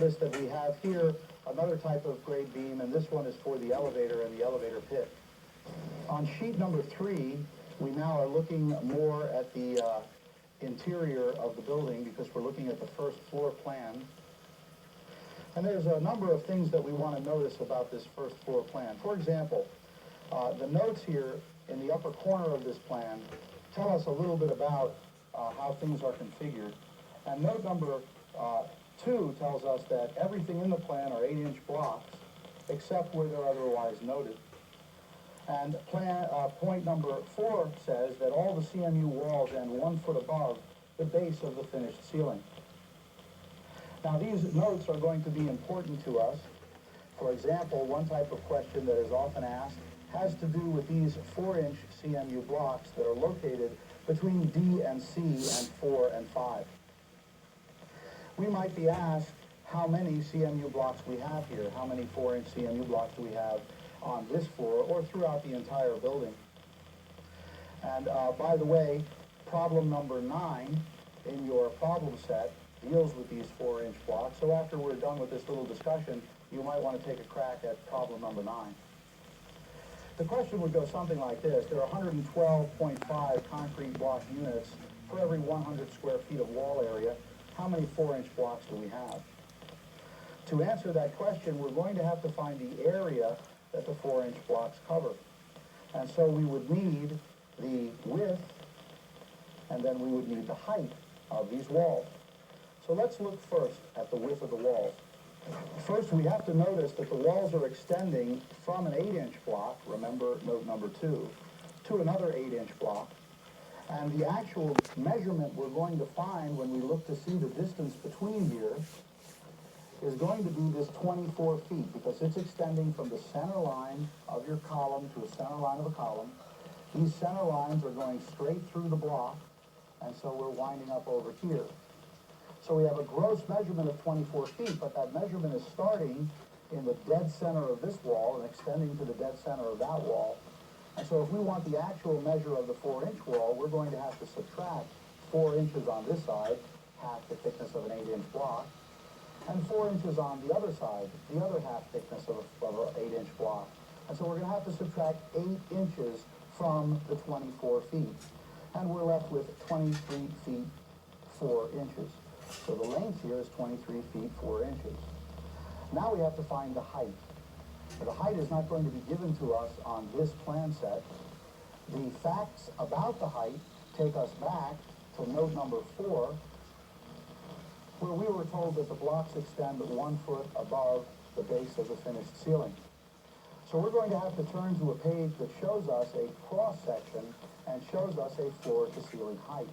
Notice that we have here another type of grade beam, and this one is for the elevator and the elevator pit. On sheet number 3, we now are looking more at the interior of the building because we're looking at the first floor plan. And there's a number of things that we want to notice about this first floor plan. For example, the notes here in the upper corner of this plan tell us a little bit about how things are configured. And note number 2 tells us that everything in the plan are 8-inch blocks, except where they're otherwise noted. And point number 4 says that all the CMU walls end 1 foot above the base of the finished ceiling. Now these notes are going to be important to us. For example, one type of question that is often asked has to do with these 4-inch CMU blocks that are located between D and C and 4 and 5. We might be asked how many CMU blocks we have here. How many 4-inch CMU blocks do we have on this floor or throughout the entire building? And by the way, problem number 9 in your problem set deals with these 4-inch blocks. So after we're done with this little discussion, you might want to take a crack at problem number 9. The question would go something like this. There are 112.5 concrete block units for every 100 square feet of wall area. How many 4-inch blocks do we have? To answer that question, we're going to have to find the area that the 4-inch blocks cover. And so we would need the width, and then we would need the height of these walls. So let's look first at the width of the walls. First, we have to notice that the walls are extending from an 8-inch block, remember note number 2, to another 8-inch block. And the actual measurement we're going to find when we look to see the distance between here is going to be this 24 feet, because it's extending from the center line of your column to a center line of a column. These center lines are going straight through the block, and so we're winding up over here. So we have a gross measurement of 24 feet, but that measurement is starting in the dead center of this wall and extending to the dead center of that wall. And so if we want the actual measure of the 4-inch wall, we're going to have to subtract 4 inches on this side, half the thickness of an 8-inch block, and 4 inches on the other side, the other half thickness of an 8-inch block. And so we're going to have to subtract 8 inches from the 24 feet. And we're left with 23 feet, 4 inches. So the length here is 23 feet, 4 inches. Now we have to find the height. The height is not going to be given to us on this plan set. The facts about the height take us back to note number 4, where we were told that the blocks extend 1 foot above the base of the finished ceiling. So we're going to have to turn to a page that shows us a cross-section and shows us a floor-to-ceiling height.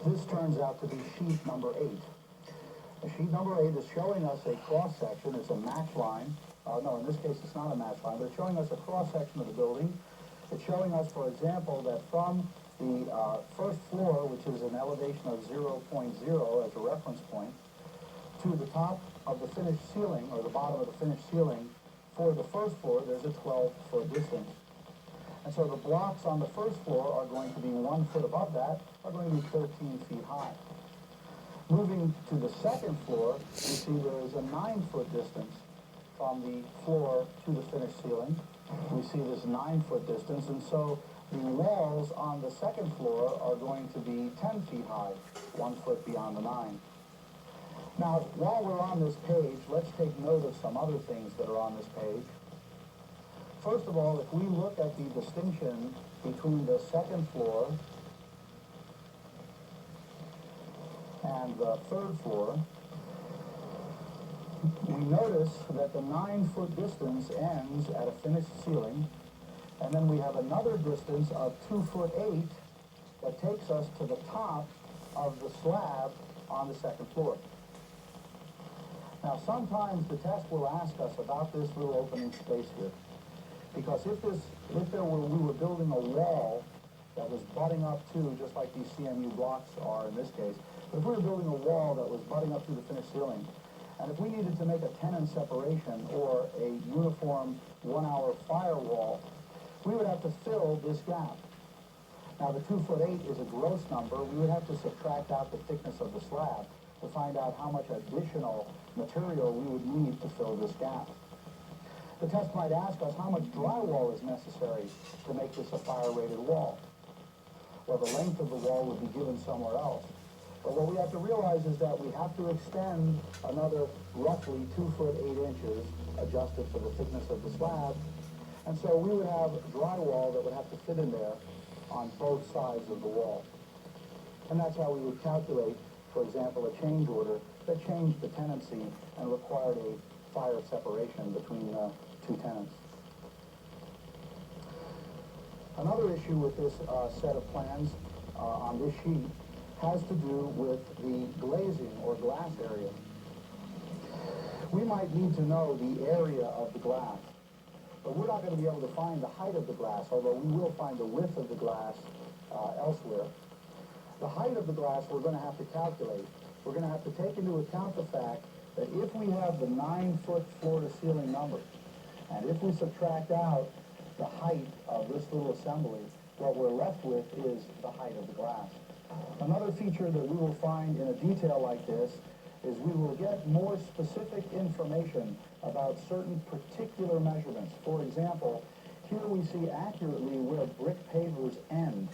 This turns out to be sheet number 8. Sheet number 8 is showing us a cross-section. It's a match line. No, in this case it's not a match line, but it's showing us a cross-section of the building. It's showing us, for example, that from the first floor, which is an elevation of 0.0 as a reference point, to the top of the finished ceiling, or the bottom of the finished ceiling, for the first floor, there's a 12-foot distance. And so the blocks on the first floor are going to be 1 foot above that, are going to be 13 feet high. Moving to the second floor, you see there is a 9-foot distance from the floor to the finished ceiling. We see this 9-foot distance, and so the walls on the second floor are going to be 10 feet high, 1 foot beyond the 9. Now, while we're on this page, let's take note of some other things that are on this page. First of all, if we look at the distinction between the second floor and the third floor, we notice that the 9-foot distance ends at a finished ceiling, and then we have another distance of 2 foot 8 that takes us to the top of the slab on the second floor. Now, sometimes the test will ask us about this little opening space here, because if we were building a wall that was butting up to, just like these CMU blocks are in this case, but if we were building a wall that was butting up to the finished ceiling, and if we needed to make a tenon separation or a uniform 1-hour firewall, we would have to fill this gap. Now the 2 foot 8 is a gross number. We would have to subtract out the thickness of the slab. to find out how much additional material we would need to fill this gap. The test might ask us how much drywall is necessary to make this a fire-rated wall. Well, the length of the wall would be given somewhere else. But what we have to realize is that we have to extend another roughly 2 foot 8 inches, adjusted for the thickness of the slab. And so we would have drywall that would have to fit in there on both sides of the wall. And that's how we would calculate, for example, a change order that changed the tenancy and required a fire separation between two tenants. Another issue with this set of plans on this sheet has to do with the glazing or glass area. We might need to know the area of the glass, but we're not going to be able to find the height of the glass, although we will find the width of the glass elsewhere. The height of the glass we're going to have to calculate. We're going to have to take into account the fact that if we have the 9-foot floor-to-ceiling number, and if we subtract out the height of this little assembly, what we're left with is the height of the glass. Another feature that we will find in a detail like this is we will get more specific information about certain particular measurements. For example, here we see accurately where brick pavers end.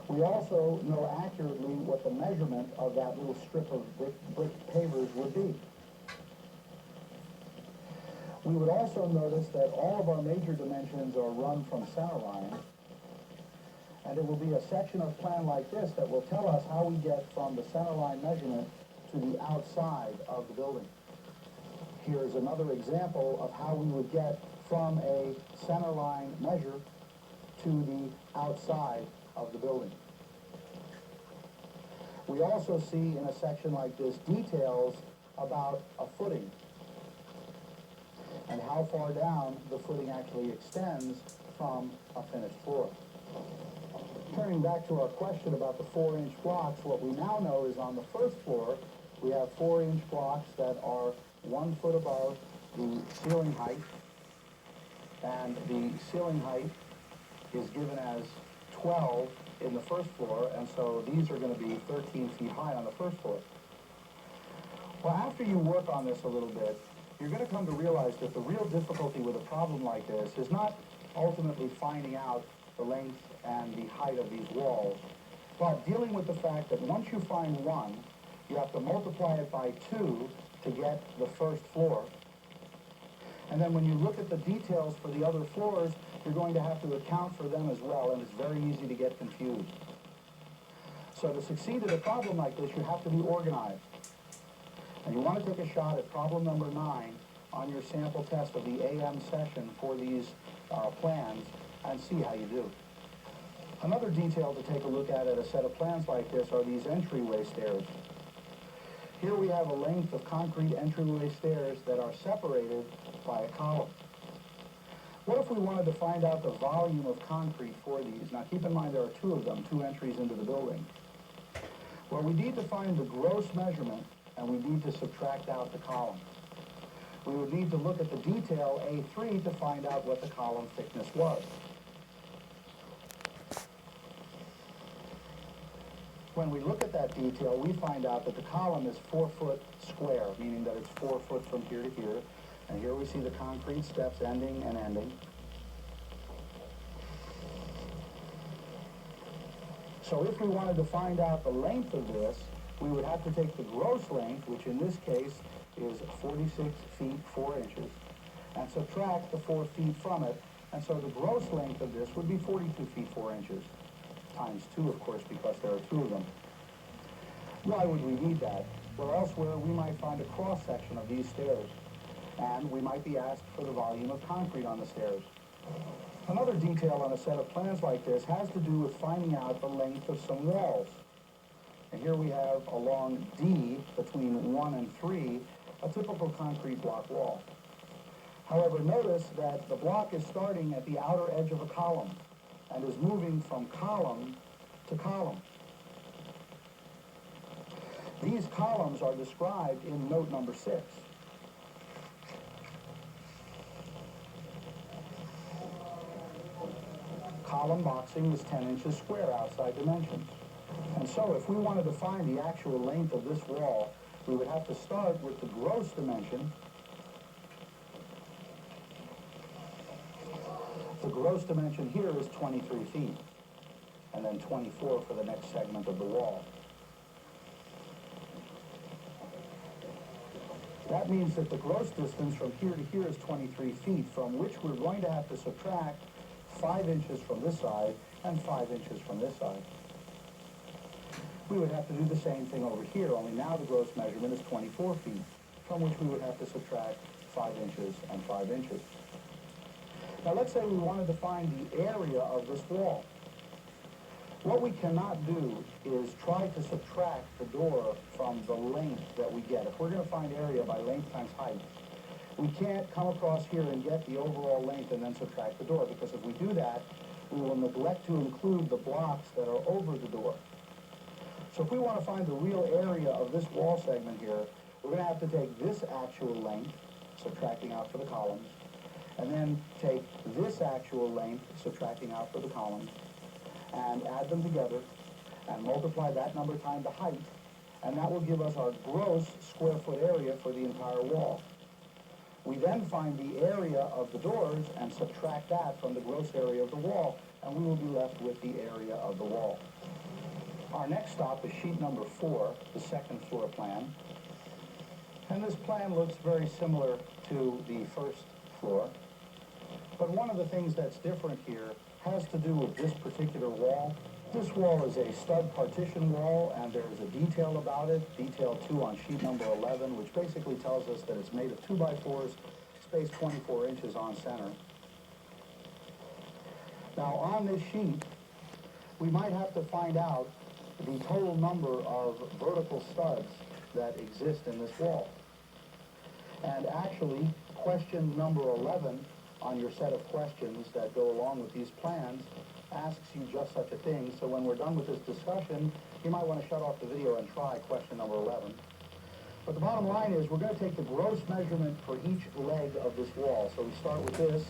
We also know accurately what the measurement of that little strip of brick pavers would be. We would also notice that all of our major dimensions are run from center line, and it will be a section of plan like this that will tell us how we get from the center line measurement to the outside of the building. Here's another example of how we would get from a center line measure to the outside of the building. We also see in a section like this details about a footing and how far down the footing actually extends from a finished floor. Turning back to our question about the 4-inch blocks, what we now know is on the first floor, we have 4-inch blocks that are 1 foot above the ceiling height, and the ceiling height is given as 12 in the first floor, and so these are going to be 13 feet high on the first floor. Well, after you work on this a little bit, you're going to come to realize that the real difficulty with a problem like this is not ultimately finding out the length and the height of these walls, but dealing with the fact that once you find one, you have to multiply it by 2 to get the first floor. And then when you look at the details for the other floors, you're going to have to account for them as well, and it's very easy to get confused. So to succeed at a problem like this, you have to be organized. And you want to take a shot at problem number 9 on your sample test of the AM session for these plans and see how you do. Another detail to take a look at a set of plans like this are these entryway stairs. Here we have a length of concrete entryway stairs that are separated by a column. What if we wanted to find out the volume of concrete for these? Now keep in mind there are 2 of them, 2 entries into the building. Well, we need to find the gross measurement, and we need to subtract out the column. We would need to look at the detail A3 to find out what the column thickness was. When we look at that detail, we find out that the column is 4 foot square, meaning that it's 4 foot from here to here. And here we see the concrete steps ending and ending. So if we wanted to find out the length of this, we would have to take the gross length, which in this case is 46 feet 4 inches, and subtract the 4 feet from it. And so the gross length of this would be 42 feet 4 inches. Times 2, of course, because there are 2 of them. Why would we need that? Well, elsewhere we might find a cross-section of these stairs, and we might be asked for the volume of concrete on the stairs. Another detail on a set of plans like this has to do with finding out the length of some walls. And here we have along D, between 1 and 3, a typical concrete block wall. However, notice that the block is starting at the outer edge of a column and is moving from column to column. These columns are described in note number 6. Column boxing is 10 inches square outside dimensions. And so if we wanted to find the actual length of this wall, we would have to start with the gross dimension. The gross dimension here is 23 feet, and then 24 for the next segment of the wall. That means that the gross distance from here to here is 23 feet, from which we're going to have to subtract 5 inches from this side and 5 inches from this side. We would have to do the same thing over here, only now the gross measurement is 24 feet, from which we would have to subtract 5 inches and 5 inches. Now let's say we wanted to find the area of this wall. What we cannot do is try to subtract the door from the length that we get. If we're going to find area by length times height, we can't come across here and get the overall length and then subtract the door, because if we do that, we will neglect to include the blocks that are over the door. So if we want to find the real area of this wall segment here, we're going to have to take this actual length, subtracting out for the columns, and then take this actual length, subtracting out for the columns, and add them together, and multiply that number times the height, and that will give us our gross square foot area for the entire wall. We then find the area of the doors and subtract that from the gross area of the wall, and we will be left with the area of the wall. Our next stop is sheet number 4, the second floor plan. And this plan looks very similar to the first floor. But one of the things that's different here has to do with this particular wall. This wall is a stud partition wall, and there's a detail about it, detail 2 on sheet number 11, which basically tells us that it's made of 2x4s, spaced 24 inches on center. Now on this sheet, we might have to find out the total number of vertical studs that exist in this wall. And actually, question number 11 on your set of questions that go along with these plans asks you just such a thing. So when we're done with this discussion, you might want to shut off the video and try question number 11. But the bottom line is we're going to take the gross measurement for each leg of this wall. So we start with this.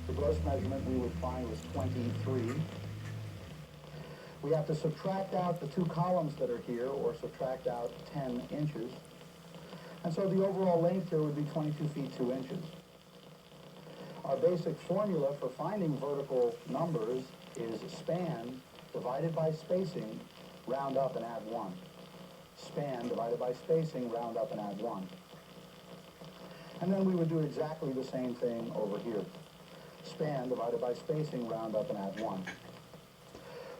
The gross measurement we would find was 23. We have to subtract out the 2 columns that are here, or subtract out 10 inches. And so the overall length here would be 22 feet 2 inches. Our basic formula for finding vertical numbers is span divided by spacing, round up and add 1. Span divided by spacing, round up and add 1. And then we would do exactly the same thing over here. Span divided by spacing, round up and add 1.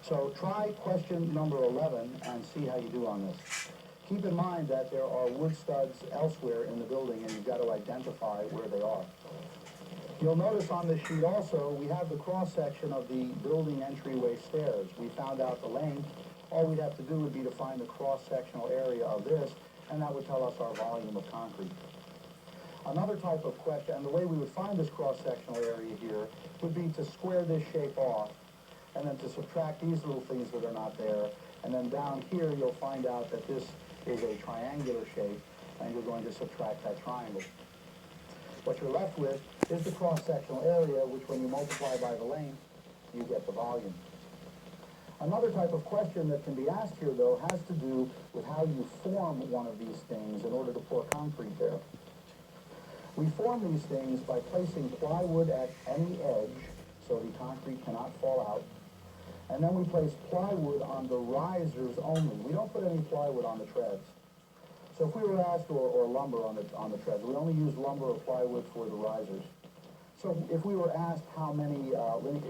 So try question number 11 and see how you do on this. Keep in mind that there are wood studs elsewhere in the building, and you've got to identify where they are. You'll notice on this sheet also, we have the cross-section of the building entryway stairs. We found out the length. All we'd have to do would be to find the cross-sectional area of this, and that would tell us our volume of concrete. Another type of question, and the way we would find this cross-sectional area here, would be to square this shape off, and then to subtract these little things that are not there. And then down here, you'll find out that this is a triangular shape, and you're going to subtract that triangle. What you're left with is the cross-sectional area, which when you multiply by the length, you get the volume. Another type of question that can be asked here, though, has to do with how you form one of these things in order to pour concrete there. We form these things by placing plywood at any edge, so the concrete cannot fall out. And then we place plywood on the risers only. We don't put any plywood on the treads. So if we were asked, or lumber on the treads, we only use lumber or plywood for the risers. So if we were asked how many